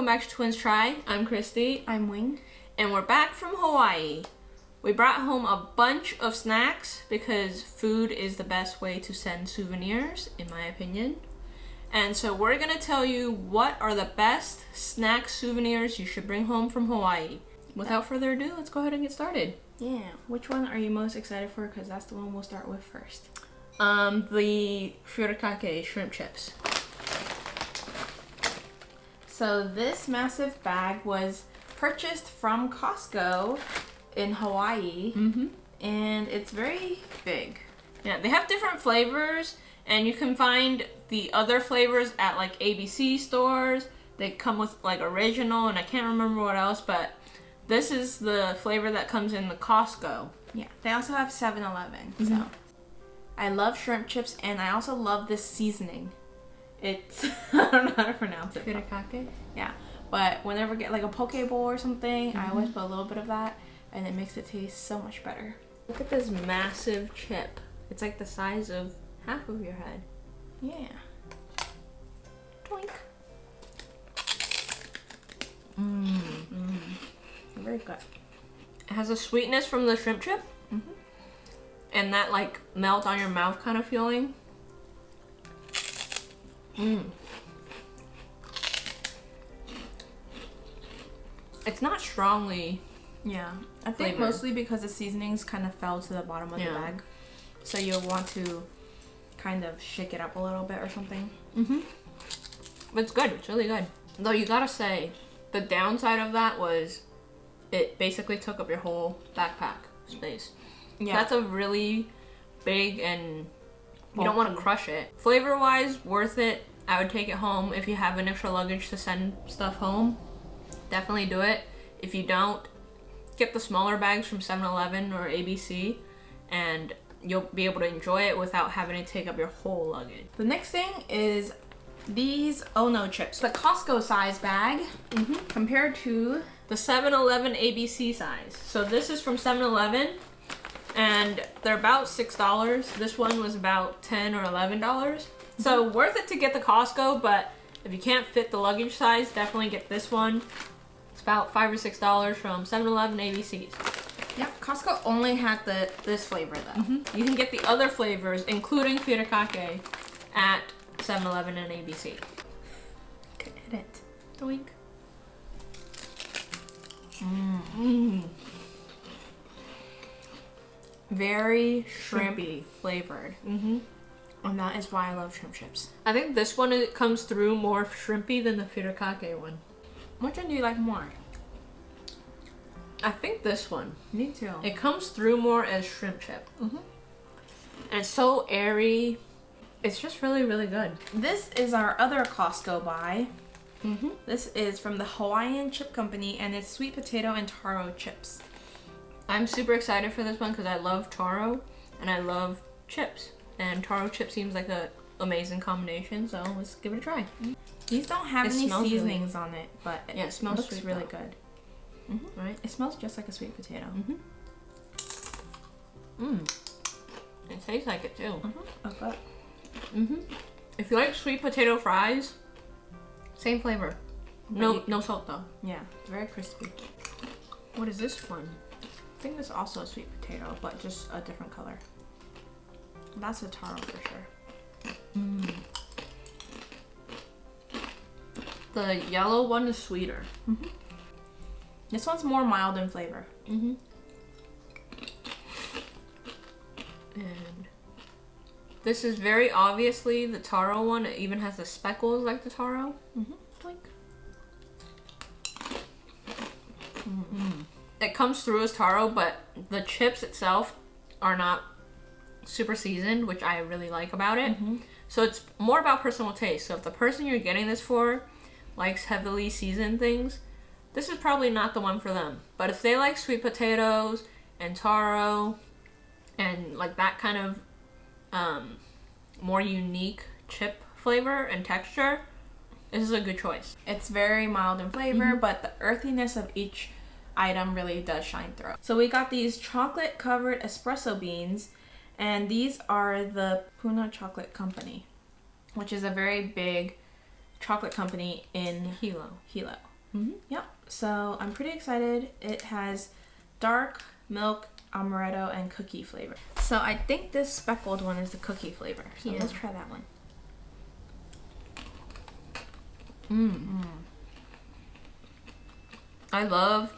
back to Twins Try. I'm Christy. I'm Wing. And we're back from Hawaii. We brought home a bunch of snacks because food is the best way to send souvenirs, in my opinion. And so we're going to tell you what are the best snack souvenirs you should bring home from Hawaii. Without further ado, let's go ahead and get started. Yeah, which one are you most excited for? Because that's the one we'll start with first. The Furikake shrimp chips. So this massive bag was purchased from Costco in Hawaii, and it's very big. Yeah, they have different flavors, and you can find the other flavors at like ABC stores. They come with like original, and I can't remember what else, but this is the flavor that comes in the Costco. Yeah, they also have 7-Eleven, so. I love shrimp chips, and I also love this seasoning. It's, I don't know how to pronounce it. Furikake? Yeah, but whenever I get like a poke bowl or something, I always put a little bit of that, and it makes it taste so much better. Look at this massive chip. It's like the size of half of your head. Yeah. Doink. Very good. It has a sweetness from the shrimp chip. And that like melt on your mouth kind of feeling. It's not strongly. Yeah, I think flavored. mostly because the seasonings kind of fell to the bottom of the bag. So you'll want to kind of shake it up a little bit or something. It's good. It's really good. Though you gotta say, the downside of that was it basically took up your whole backpack space. Yeah. That's a really big and you don't want to crush it. Flavor-wise, worth it. I would take it home if you have an extra luggage to send stuff home. Definitely do it. If you don't, get the smaller bags from 7-Eleven or ABC and you'll be able to enjoy it without having to take up your whole luggage. The next thing is these Oh No chips. The Costco size bag compared to the 7-Eleven ABC size. So this is from 7-Eleven. And they're about $6. This one was about $10 or $11. So worth it to get the Costco, but if you can't fit the luggage size, definitely get this one. It's about $5 or $6 from 7-Eleven ABCs. Yep, Costco only had this flavor though. You can get the other flavors, including Furikake, at 7-Eleven and ABC. Could hit it. Doink. Very shrimpy flavored. And that is why I love shrimp chips. I think this one it comes through more shrimpy than the Furikake one. Which one do you like more? I think this one. Me too. It comes through more as shrimp chip. And it's so airy. It's just really, really good. This is our other Costco buy. This is from the Hawaiian Chip Company, and it's sweet potato and taro chips. I'm super excited for this one because I love taro and I love chips. And taro chip seems like an amazing combination, so let's give it a try. These don't have any seasonings on it, but yeah, it smells looks really good. Right? It smells just like a sweet potato. It tastes like it too. Okay. If you like sweet potato fries, same flavor. No salt though. Yeah, very crispy. What is this one? I think it's also a sweet potato, but just a different color. That's a taro for sure. The yellow one is sweeter. This one's more mild in flavor. And this is very obviously the taro one. It even has the speckles like the taro. It comes through as taro, but the chips itself are not super seasoned, which I really like about it. So it's more about personal taste. So if the person you're getting this for likes heavily seasoned things, this is probably not the one for them. But if they like sweet potatoes and taro and like that kind of more unique chip flavor and texture, this is a good choice. It's very mild in flavor, but the earthiness of each item really does shine through. So we got these chocolate covered espresso beans, and these are the Puna Chocolate Company, which is a very big chocolate company in Hilo. Yep. So I'm pretty excited. It has dark milk, amaretto, and cookie flavor. So I think this speckled one is the cookie flavor. So let's try that one. I love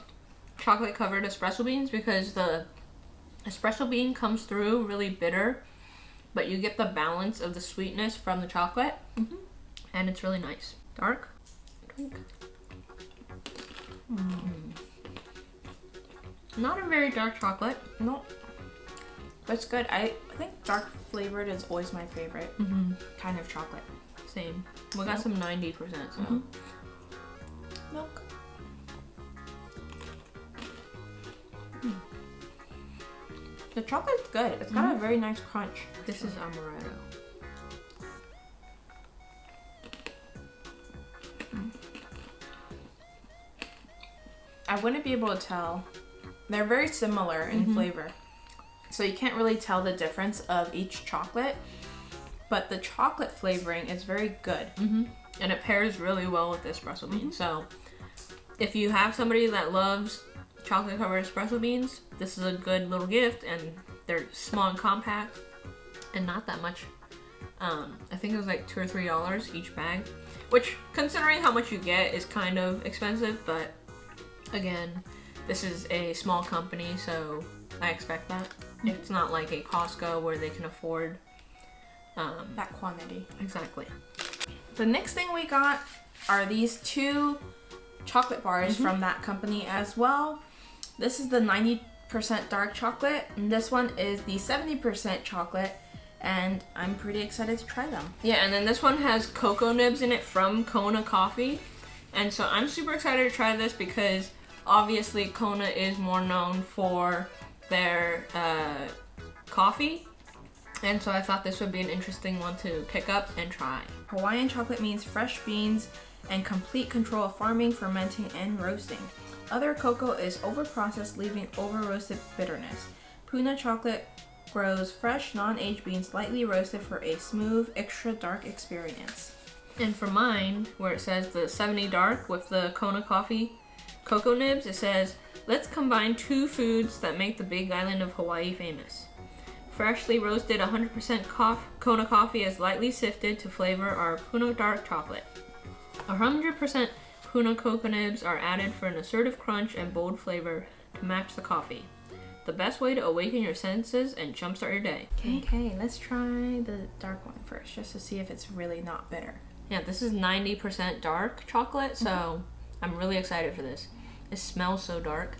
chocolate covered espresso beans because the espresso bean comes through really bitter, but you get the balance of the sweetness from the chocolate, and it's really nice. Dark. Drink. Not a very dark chocolate. Nope. That's good. I think dark flavored is always my favorite kind of chocolate. Same. We got some 90%, so. Milk. The chocolate's good. It's got a very nice crunch. This is amaretto. I wouldn't be able to tell. They're very similar in flavor. So you can't really tell the difference of each chocolate. But the chocolate flavoring is very good. And it pairs really well with the espresso bean. So if you have somebody that loves chocolate covered espresso beans, this is a good little gift, and they're small and compact and not that much. I think it was like $2 or $3 each bag, which, considering how much you get, is kind of expensive, but again, this is a small company, so I expect that. It's not like a Costco where they can afford that quantity. Exactly. The next thing we got are these 2 chocolate bars from that company as well. This is the 90% dark chocolate, and this one is the 70% chocolate, and I'm pretty excited to try them. Yeah, and then this one has cocoa nibs in it from Kona coffee, and so I'm super excited to try this because obviously Kona is more known for their coffee, and so I thought this would be an interesting one to pick up and try. Hawaiian chocolate means fresh beans and complete control of farming, fermenting, and roasting. Other cocoa is overprocessed, leaving over-roasted bitterness. Puna chocolate grows fresh, non-aged beans lightly roasted for a smooth, extra dark experience. And for mine, where it says the 70 dark with the Kona coffee cocoa nibs, it says, let's combine 2 foods that make the Big Island of Hawaii famous. Freshly roasted 100% Kona coffee is lightly sifted to flavor our Puna dark chocolate. 100% Puna cocoa nibs are added for an assertive crunch and bold flavor to match the coffee. The best way to awaken your senses and jumpstart your day. Okay, let's try the dark one first, just to see if it's really not bitter. Yeah, this is 90% dark chocolate, so I'm really excited for this. It smells so dark.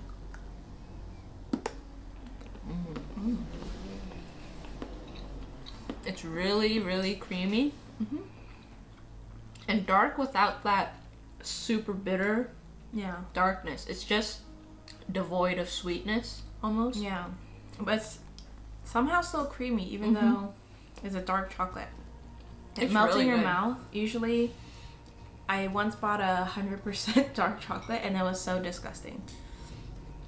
It's really, really creamy. And dark without that super bitter darkness. It's just devoid of sweetness, almost. Yeah, but it's somehow still creamy, even though it's a dark chocolate. It melts in your mouth. Usually, I once bought 100% dark chocolate, and it was so disgusting.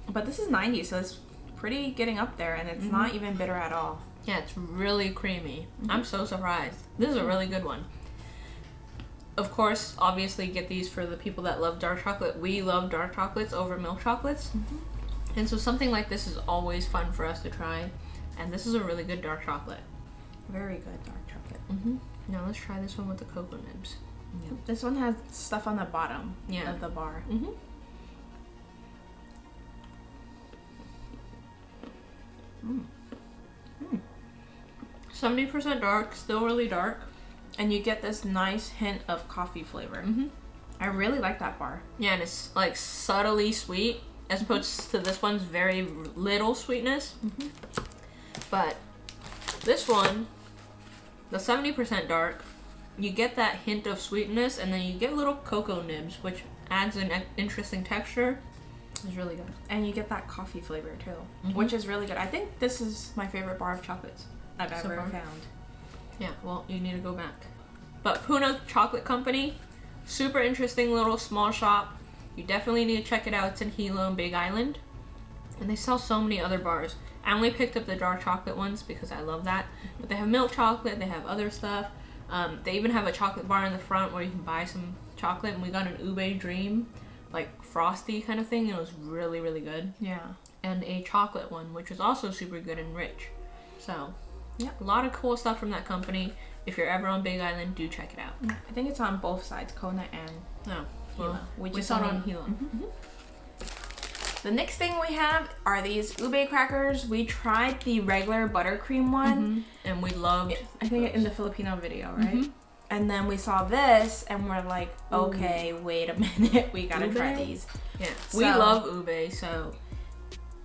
But this is 90, so it's pretty getting up there, and it's not even bitter at all. Yeah, it's really creamy. I'm so surprised. This is a really good one. Of course, obviously get these for the people that love dark chocolate. We love dark chocolates over milk chocolates. And so something like this is always fun for us to try. And this is a really good dark chocolate. Very good dark chocolate. Now let's try this one with the cocoa nibs. This one has stuff on the bottom of the bar. 70% dark, still really dark. And you get this nice hint of coffee flavor. I really like that bar. Yeah, and it's like subtly sweet as opposed to this one's very little sweetness. But this one, the 70% dark, you get that hint of sweetness, and then you get little cocoa nibs, which adds an interesting texture. It's really good. And you get that coffee flavor too, which is really good. I think this is my favorite bar of chocolates I've ever found. Yeah, well, you need to go back. But Puna Chocolate Company, super interesting little small shop. You definitely need to check it out. It's in Hilo and Big Island. And they sell so many other bars. I only picked up the dark chocolate ones because I love that. But they have milk chocolate, they have other stuff. They even have a chocolate bar in the front where you can buy some chocolate. And we got an ube dream like frosty kind of thing. It was really, really good. Yeah. And a chocolate one, which was also super good and rich. So, yeah, a lot of cool stuff from that company. If you're ever on Big Island, do check it out. I think it's on both sides, Kona and Hilo. We just saw it on Hilo. The next thing we have are these ube crackers. We tried the regular buttercream one. And we loved I think in the Filipino video, right? And then we saw this and we're like, okay, wait a minute. We gotta try these. Yeah, we love ube, so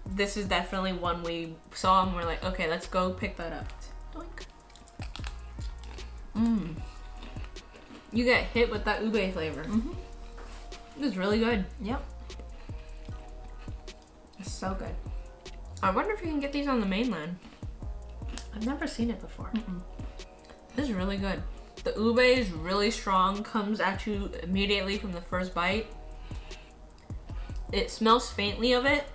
this is definitely one we saw and we're like, okay, let's go pick that up. Doink. You get hit with that ube flavor. It was really good. Yep. It's so good. I wonder if you can get these on the mainland. I've never seen it before. This is really good. The ube is really strong, comes at you immediately from the first bite. It smells faintly of it,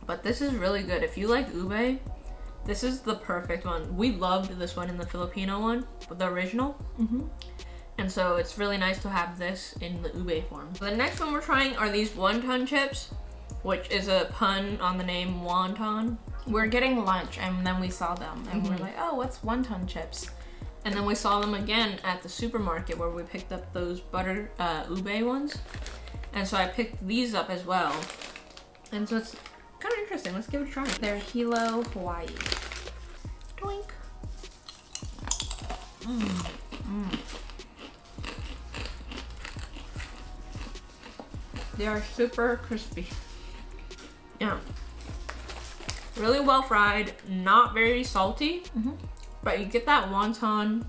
but this is really good. If you like ube, this is the perfect one. We loved this one in the Filipino one, the original. And so it's really nice to have this in the ube form. The next one we're trying are these wonton chips, which is a pun on the name wonton. We're getting lunch and then we saw them and we're like, oh, what's wonton chips? And then we saw them again at the supermarket where we picked up those butter ube ones. And so I picked these up as well. And so it's kind of interesting. Let's give it a try. They're Hilo, Hawaii. Doink. They are super crispy. Yeah. Really well fried, not very salty, but you get that wonton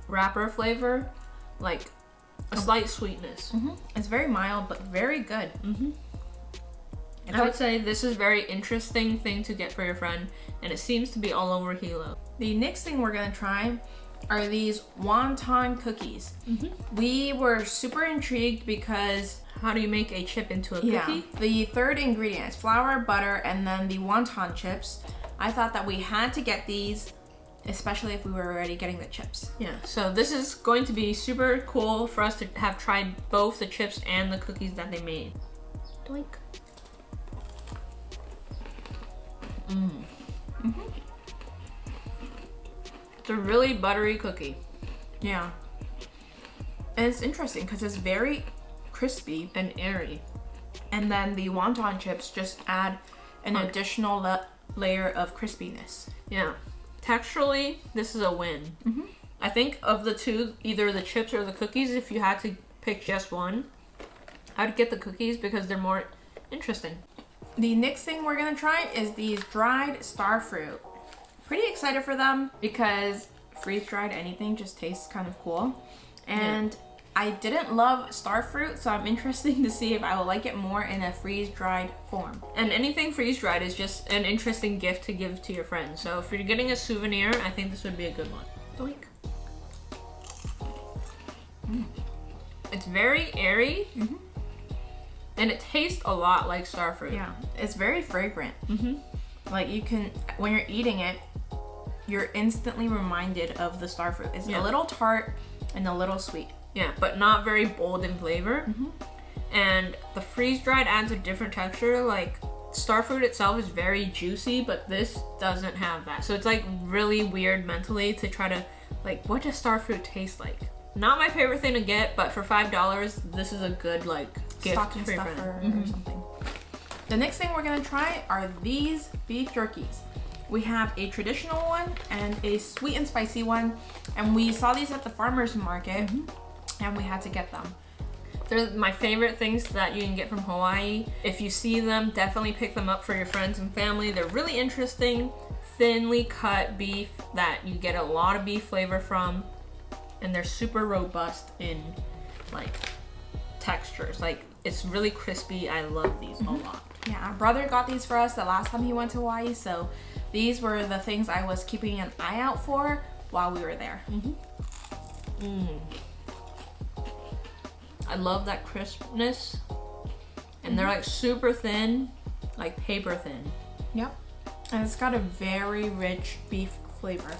wrapper flavor, like a slight sweetness. It's very mild, but very good. I would say this is very interesting thing to get for your friend, and it seems to be all over Hilo. The next thing we're gonna try are these Wonton Cookies. We were super intrigued because how do you make a chip into a cookie? The third ingredient is flour, butter, and then the wonton chips. I thought that we had to get these, especially if we were already getting the chips. Yeah, so this is going to be super cool for us to have tried both the chips and the cookies that they made. Doink. It's a really buttery cookie. Yeah. And it's interesting because it's very crispy and airy. And then the wonton chips just add an additional layer of crispiness. Yeah. Texturally, this is a win. I think of the two, either the chips or the cookies, if you had to pick just one, I'd get the cookies because they're more interesting. The next thing we're gonna try is these dried Starfruit. Pretty excited for them because freeze-dried anything just tastes kind of cool. And I didn't love Starfruit, so I'm interested to see if I will like it more in a freeze-dried form. And anything freeze-dried is just an interesting gift to give to your friends. So if you're getting a souvenir, I think this would be a good one. Doink. It's very airy, and it tastes a lot like Starfruit. Yeah, it's very fragrant. Like you can, when you're eating it, you're instantly reminded of the Starfruit. It's a little tart and a little sweet. Yeah, but not very bold in flavor. And the freeze-dried adds a different texture. Like Starfruit itself is very juicy, but this doesn't have that. So it's like really weird mentally to try to, like, what does Starfruit taste like? Not my favorite thing to get, but for $5, this is a good like gift stocking for your stuffer friend. or something. The next thing we're gonna try are these beef jerkies. We have a traditional one and a sweet and spicy one, and we saw these at the farmer's market, and we had to get them. They're my favorite things that you can get from Hawaii. If you see them, definitely pick them up for your friends and family. They're really interesting, thinly cut beef that you get a lot of beef flavor from, and they're super robust in like textures. Like it's really crispy. I love these a lot. Yeah, our brother got these for us the last time he went to Hawaii, so these were the things I was keeping an eye out for while we were there. I love that crispness, and they're like super thin, like paper thin. Yep, and it's got a very rich beef flavor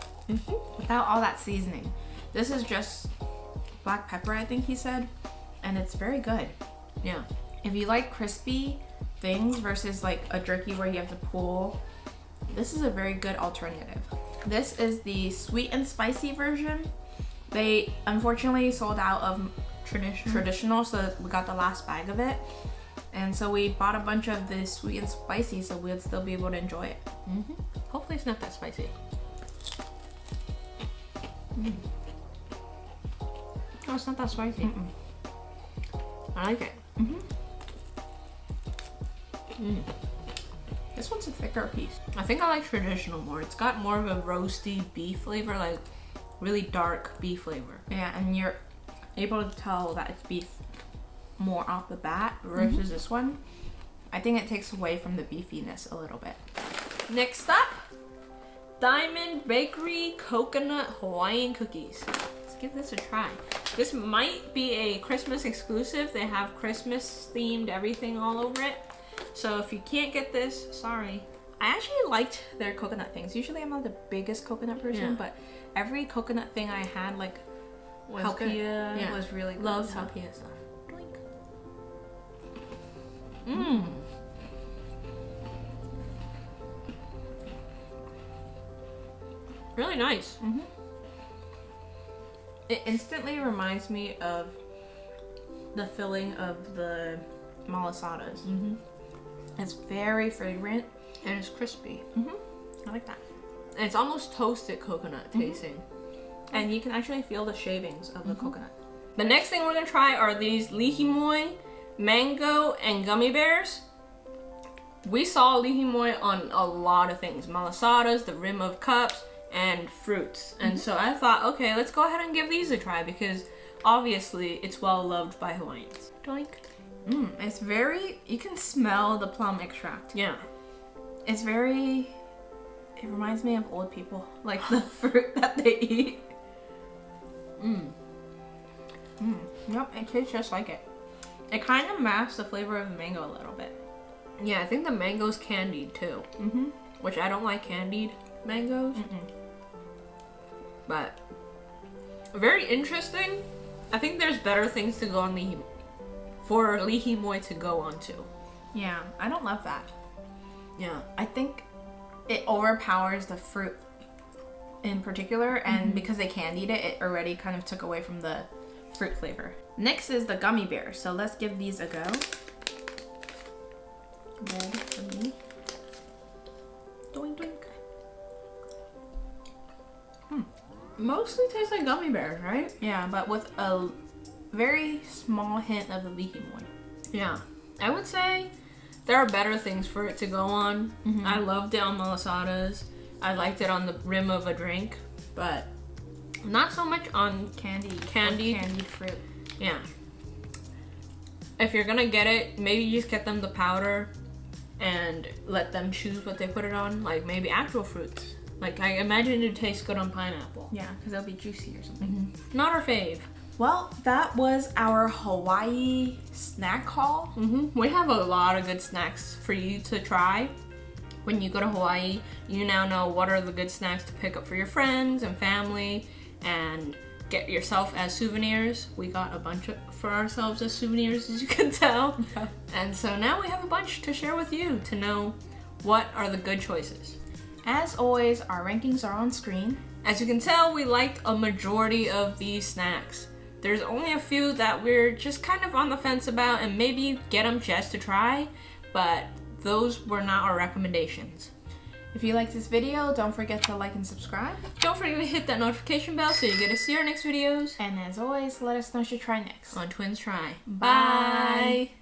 without all that seasoning. This is just black pepper, I think he said, and it's very good. Yeah, If you like crispy things versus like a jerky where you have to pull, this is a very good alternative. This is the sweet and spicy version. They unfortunately sold out of traditional, so we got the last bag of it. And so we bought a bunch of this sweet and spicy so we'd still be able to enjoy it. Hopefully it's not that spicy. Oh, it's not that spicy. I like it. This one's a thicker piece. I think I like traditional more. It's got more of a roasty beef flavor, like really dark beef flavor. Yeah, and you're able to tell that it's beef more off the bat versus this one. I think it takes away from the beefiness a little bit. Next up, Diamond Bakery Coconut Hawaiian Cookies. Let's give this a try. This might be a Christmas exclusive. They have Christmas themed everything all over it. So if you can't get this, sorry. I actually liked their coconut things. Usually I'm not the biggest coconut person, but every coconut thing I had, like Halpia, was really good. Loves Halpia stuff. Really nice. It instantly reminds me of the filling of the malasadas. It's very fragrant and it's crispy. I like that. And it's almost toasted coconut tasting. And you can actually feel the shavings of the coconut. The next thing we're gonna try are these Lihimoi mango and gummy bears. We saw Lihimoi on a lot of things. Malasadas, the rim of cups, and fruits. And so I thought, okay, let's go ahead and give these a try because obviously it's well loved by Hawaiians. Doink. It's very, you can smell the plum extract. Yeah. It's very, it reminds me of old people. Like the fruit that they eat. Yep, it tastes just like it. It kind of masks the flavor of the mango a little bit. Yeah, I think the mango's candied too. Which I don't like candied mangoes. But very interesting. I think there's better things to go on for Lihimoi to go onto. Yeah, I don't love that. Yeah. I think it overpowers the fruit in particular, and because they candied it, it already kind of took away from the fruit flavor. Next is the gummy bears, so let's give these a go. Ready for me. Doink doink. Mostly tastes like gummy bears, right? Yeah, but with a very small hint of the Lihimoi. Yeah. I would say there are better things for it to go on. I loved it on malasadas. I liked it on the rim of a drink, but not so much on candied fruit. Yeah. If you're gonna get it, maybe just get them the powder and let them choose what they put it on. Like maybe actual fruits. Like I imagine it tastes good on pineapple. Yeah, because it'll be juicy or something. Not our fave. Well, that was our Hawaii snack haul. We have a lot of good snacks for you to try. When you go to Hawaii, you now know what are the good snacks to pick up for your friends and family and get yourself as souvenirs. We got a bunch for ourselves as souvenirs, as you can tell. Yeah. And so now we have a bunch to share with you to know what are the good choices. As always, our rankings are on screen. As you can tell, we liked a majority of these snacks. There's only a few that we're just kind of on the fence about and maybe get them just to try, but those were not our recommendations. If you liked this video, don't forget to like and subscribe. Don't forget to hit that notification bell so you get to see our next videos. And as always, let us know what you try next. On Twins Try. Bye.